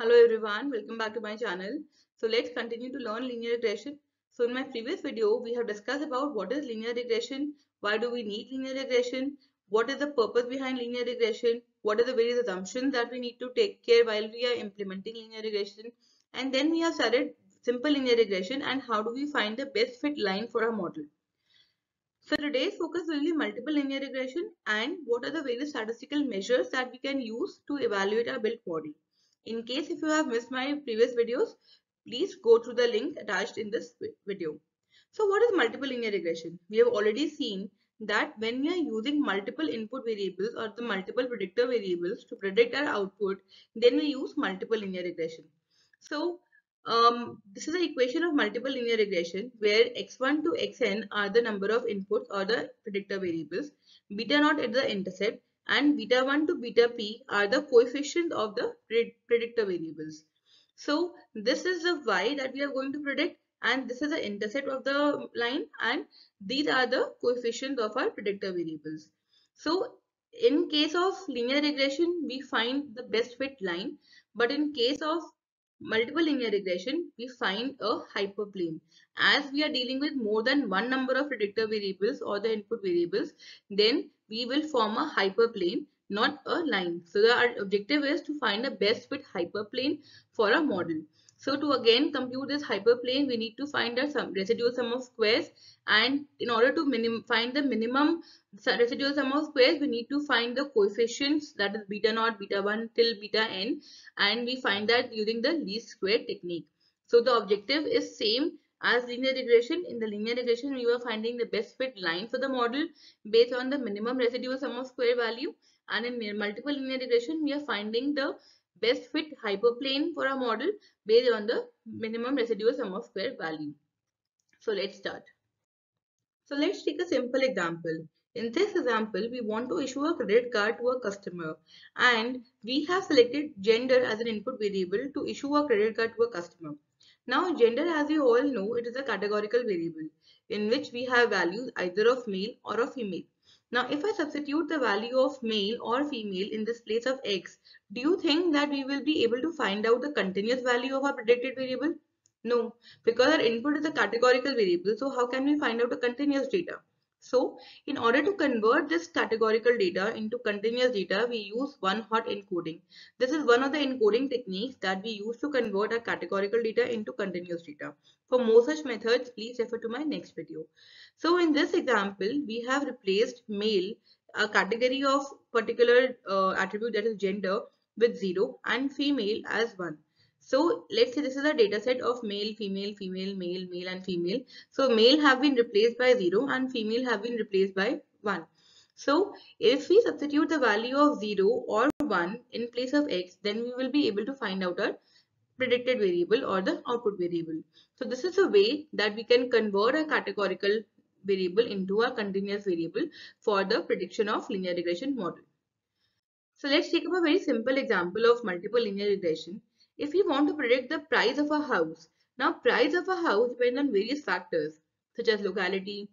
Hello everyone, welcome back to my channel. So let's continue to learn linear regression. So in my previous video, we have discussed about what is linear regression, why do we need linear regression, what is the purpose behind linear regression, what are the various assumptions that we need to take care while we are implementing linear regression, and then we have started simple linear regression and how do we find the best fit line for our model. So today's focus will be multiple linear regression and what are the various statistical measures that we can use to evaluate our built model. In case if you have missed my previous videos, please go through the link attached in this video. So what is multiple linear regression? We have already seen that when we are using multiple input variables or the multiple predictor variables to predict our output, then we use multiple linear regression. So this is the equation of multiple linear regression where x1 to xn are the number of inputs or the predictor variables, beta naught at the intercept, and beta 1 to beta p are the coefficients of the predictor variables. So this is the y that we are going to predict and this is the intercept of the line and these are the coefficients of our predictor variables. So in case of linear regression, we find the best fit line, but in case of multiple linear regression, we find a hyperplane. As we are dealing with more than one number of predictor variables or the input variables, then we will form a hyperplane, not a line. So our objective is to find a best fit hyperplane for a model. So to again compute this hyperplane, we need to find a residual sum of squares, and in order to find the minimum residual sum of squares, we need to find the coefficients, that is beta naught, beta 1 till beta n, and we find that using the least square technique. So the objective is same as linear regression. In the linear regression, we were finding the best fit line for the model based on the minimum residual sum of square value, and in multiple linear regression, we are finding the best fit hyperplane for a model based on the minimum residual sum of square value. So let's start. So let's take a simple example. In this example, we want to issue a credit card to a customer and we have selected gender as an input variable to issue a credit card to a customer. Now gender, as you all know, it is a categorical variable in which we have values either of male or of female. Now if I substitute the value of male or female in this place of x, do you think that we will be able to find out the continuous value of our predicted variable? No, because our input is a categorical variable, so how can we find out the continuous data? So in order to convert this categorical data into continuous data, we use one-hot encoding. This is one of the encoding techniques that we use to convert our categorical data into continuous data. For more such methods, please refer to my next video. So in this example, we have replaced male, a category of particular attribute, that is gender, with 0 and female as 1. So let's say this is a data set of male, female, female, male, male and female. So male have been replaced by 0 and female have been replaced by 1. So if we substitute the value of 0 or 1 in place of x, then we will be able to find out our predicted variable or the output variable. So this is a way that we can convert a categorical variable into a continuous variable for the prediction of linear regression model. So let's take up a very simple example of multiple linear regression. If we want to predict the price of a house, now price of a house depends on various factors such as locality,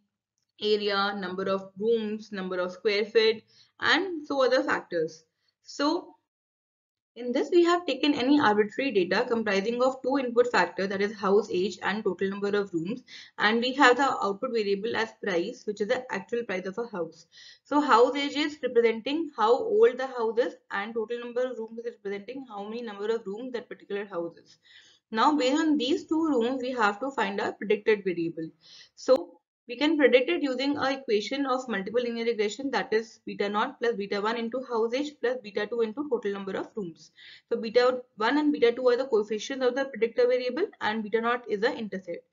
area, number of rooms, number of square feet, and so other factors. So in this, we have taken any arbitrary data comprising of two input factors, that is house age and total number of rooms, and we have the output variable as price, which is the actual price of a house. So house age is representing how old the house is and total number of rooms is representing how many number of rooms that particular house is. Now based on these two rooms, we have to find a predicted variable. So we can predict it using a equation of multiple linear regression, that is beta naught plus beta 1 into house age plus beta 2 into total number of rooms. So beta 1 and beta 2 are the coefficients of the predictor variable and beta naught is the intercept.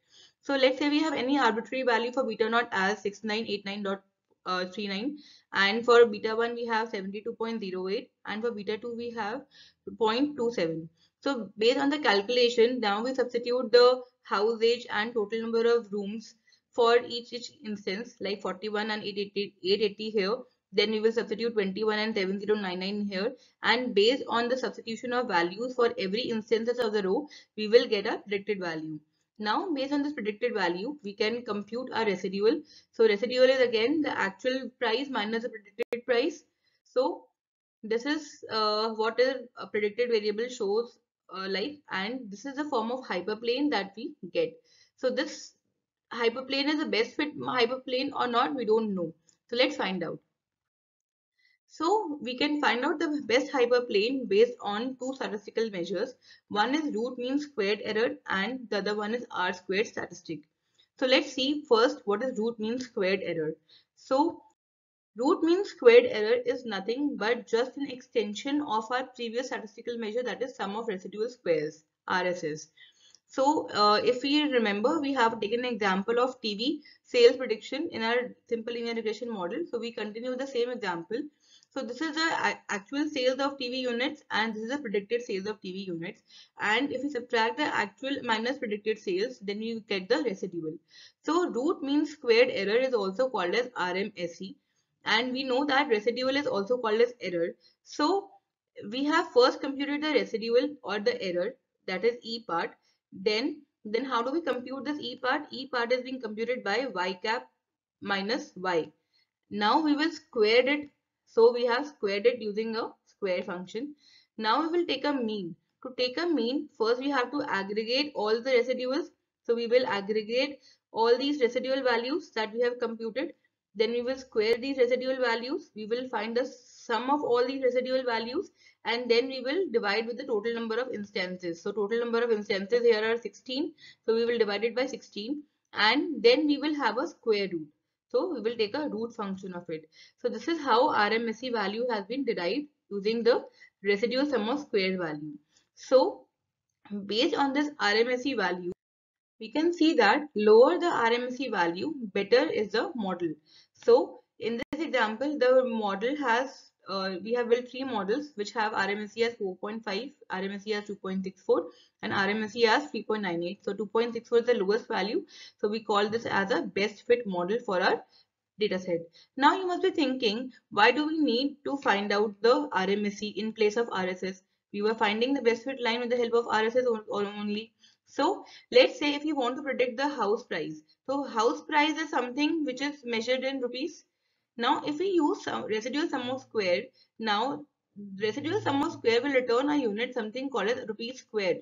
So let's say we have any arbitrary value for beta naught as 6989.39 and for beta 1 we have 72.08 and for beta 2 we have 0.27. So based on the calculation, now we substitute the house age and total number of rooms for each instance, like 41 and 880 here. Then we will substitute 21 and 7099 here. And based on the substitution of values for every instances of the row, we will get a predicted value. Now, based on this predicted value, we can compute our residual. So residual is again the actual price minus the predicted price. So this is what is a predicted variable shows life, and this is the form of hyperplane that we get. So this hyperplane is the best fit hyperplane or not, we don't know. So let's find out. So we can find out the best hyperplane based on two statistical measures. One is root mean squared error and the other one is R squared statistic. So let's see first what is root mean squared error. So root mean squared error is nothing but just an extension of our previous statistical measure, that is sum of residual squares, RSS. So if we remember, we have taken an example of TV sales prediction in our simple linear regression model. So we continue with the same example. So this is the actual sales of TV units and this is the predicted sales of TV units. And if we subtract the actual minus predicted sales, then we get the residual. So root mean squared error is also called as RMSE. And we know that residual is also called as error. So we have first computed the residual or the error, that is E part. Then how do we compute this E part? E part is being computed by y cap minus y. Now we will square it. So we have squared it using a square function. Now we will take a mean. To take a mean, first we have to aggregate all the residuals. So we will aggregate all these residual values that we have computed. Then we will square these residual values. We will find the sum of all these residual values and then we will divide with the total number of instances. So total number of instances here are 16. So we will divide it by 16 and then we will have a square root. So we will take a root function of it. So this is how RMSE value has been derived using the residual sum of square value. So based on this RMSE value, we can see that lower the RMSE value, better is the model. So in this example, the model has, we have built three models which have RMSE as 4.5, RMSE as 2.64 and RMSE as 3.98. So 2.64 is the lowest value. So we call this as a best fit model for our dataset. Now you must be thinking, why do we need to find out the RMSE in place of RSS? We were finding the best fit line with the help of RSS only. So let's say if you want to predict the house price. So house price is something which is measured in rupees. Now if we use residual sum of square, now residual sum of square will return a unit something called as rupees squared.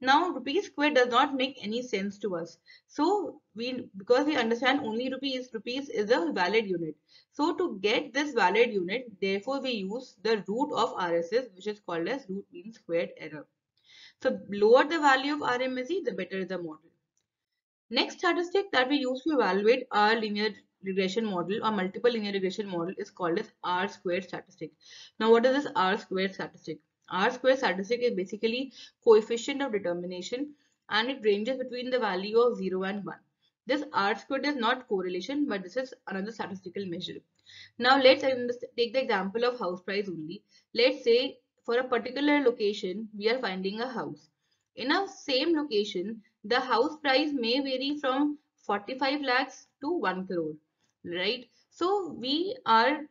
Now rupees square does not make any sense to us. So because we understand only rupees, rupees is a valid unit. So to get this valid unit, therefore we use the root of RSS, which is called as root mean squared error. So lower the value of RMSE, the better the model. Next statistic that we use to evaluate our linear regression model or multiple linear regression model is called as R squared statistic. Now what is this R squared statistic? R squared statistic is basically coefficient of determination and it ranges between the value of 0 and 1. This R squared is not correlation, but this is another statistical measure. Now let's take the example of house price only. Let's say for a particular location, we are finding a house. In a same location, the house price may vary from 45 lakhs to 1 crore, right? So we are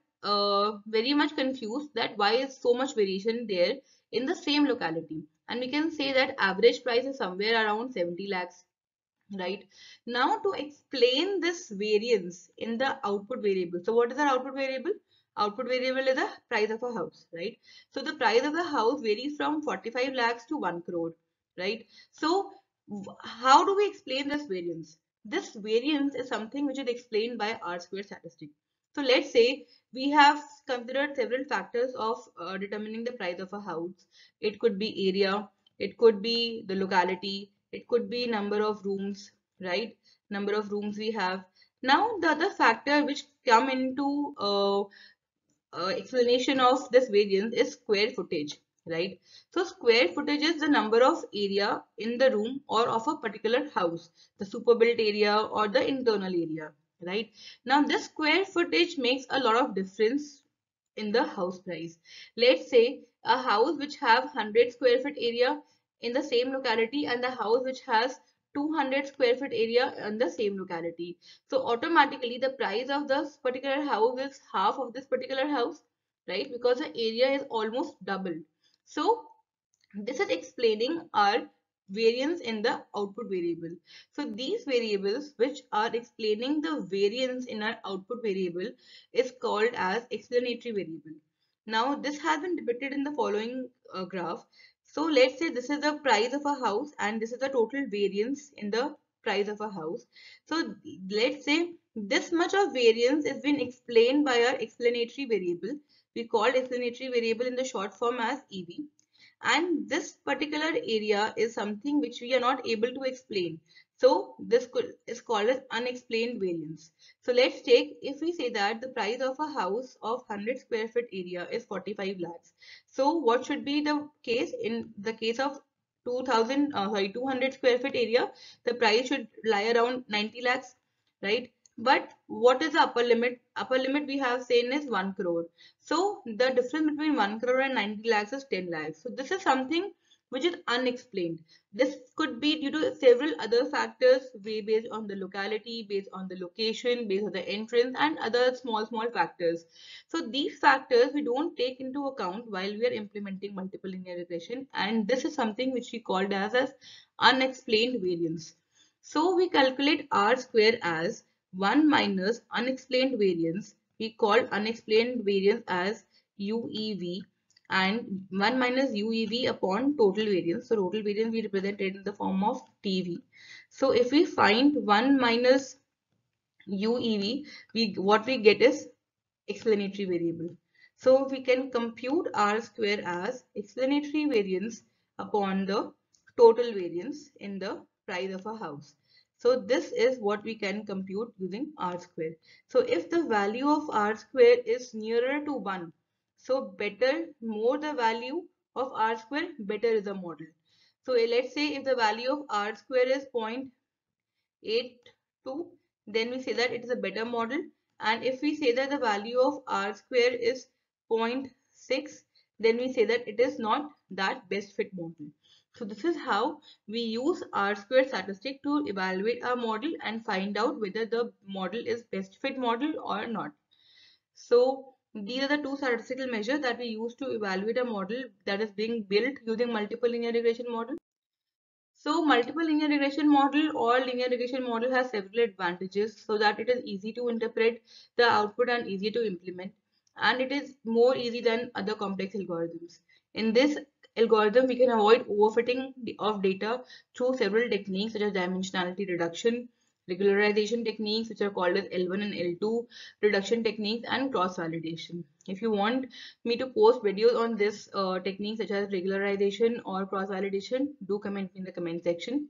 very much confused that why is so much variation there in the same locality. And we can say that average price is somewhere around 70 lakhs, right? Now to explain this variance in the output variable. So what is our output variable? Output variable is the price of a house, right? So the price of the house varies from 45 lakhs to 1 crore, right? So how do we explain this variance? This variance is something which is explained by R square statistic. So let's say we have considered several factors of determining the price of a house. It could be area, it could be the locality, it could be number of rooms, right? Number of rooms we have. Now the other factor which come into explanation of this variance is square footage, right? So square footage is the number of area in the room or of a particular house, the super built area or the internal area, right? Now this square footage makes a lot of difference in the house price. Let's say a house which have 100 square foot area in the same locality and the house which has 200 square foot area in the same locality. So automatically the price of this particular house is half of this particular house, right? Because the area is almost double. So this is explaining our variance in the output variable. So these variables which are explaining the variance in our output variable is called as explanatory variable. Now this has been depicted in the following graph. So let's say this is the price of a house and this is the total variance in the price of a house. So let's say this much of variance is being explained by our explanatory variable. We called explanatory variable in the short form as EV. And this particular area is something which we are not able to explain. So this is called as unexplained variance. So let's take, if we say that the price of a house of 100 square foot area is 45 lakhs. So what should be the case? In the case of 200 square foot area, the price should lie around 90 lakhs, right? But what is the upper limit? Upper limit we have seen is 1 crore. So the difference between 1 crore and 90 lakhs is 10 lakhs. So this is something which is unexplained. This could be due to several other factors, based on the locality, based on the location, based on the entrance, and other small factors. So these factors we don't take into account while we are implementing multiple linear regression, and this is something which we called as unexplained variance. So we calculate R square as 1 minus unexplained variance. We call unexplained variance as UEV, and 1 minus UEV upon total variance. So total variance we represent it in the form of TV. So if we find 1 minus UEV, what we get is explanatory variable. So we can compute R square as explanatory variance upon the total variance in the price of a house. So this is what we can compute using R square. So if the value of R square is nearer to 1, so better, more the value of R square, better is the model. So let's say if the value of R square is 0.82, then we say that it is a better model. And if we say that the value of R square is zero point 0.6, then we say that it is not that best fit model. So this is how we use R square statistic to evaluate our model and find out whether the model is best fit model or not. So these are the two statistical measures that we use to evaluate a model that is being built using multiple linear regression model. So multiple linear regression model or linear regression model has several advantages, so that it is easy to interpret the output and easy to implement, and it is more easy than other complex algorithms. In this algorithm, we can avoid overfitting of data through several techniques such as dimensionality reduction, regularization techniques which are called as L1 and L2, reduction techniques, and cross validation. If you want me to post videos on this techniques such as regularization or cross validation, do comment in the comment section.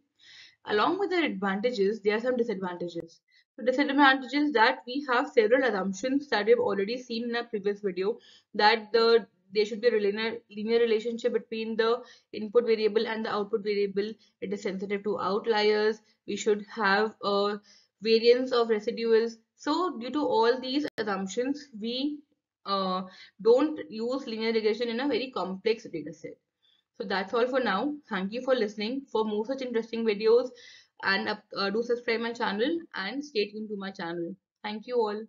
Along with the advantages, there are some disadvantages. So disadvantages that we have several assumptions that we've already seen in a previous video, that there should be a linear relationship between the input variable and the output variable. It is sensitive to outliers. We should have a variance of residuals. So due to all these assumptions, we uh, don't use linear regression in a very complex data set. So that's all for now. Thank you for listening. For more such interesting videos, and do subscribe my channel and stay tuned to my channel. Thank you all.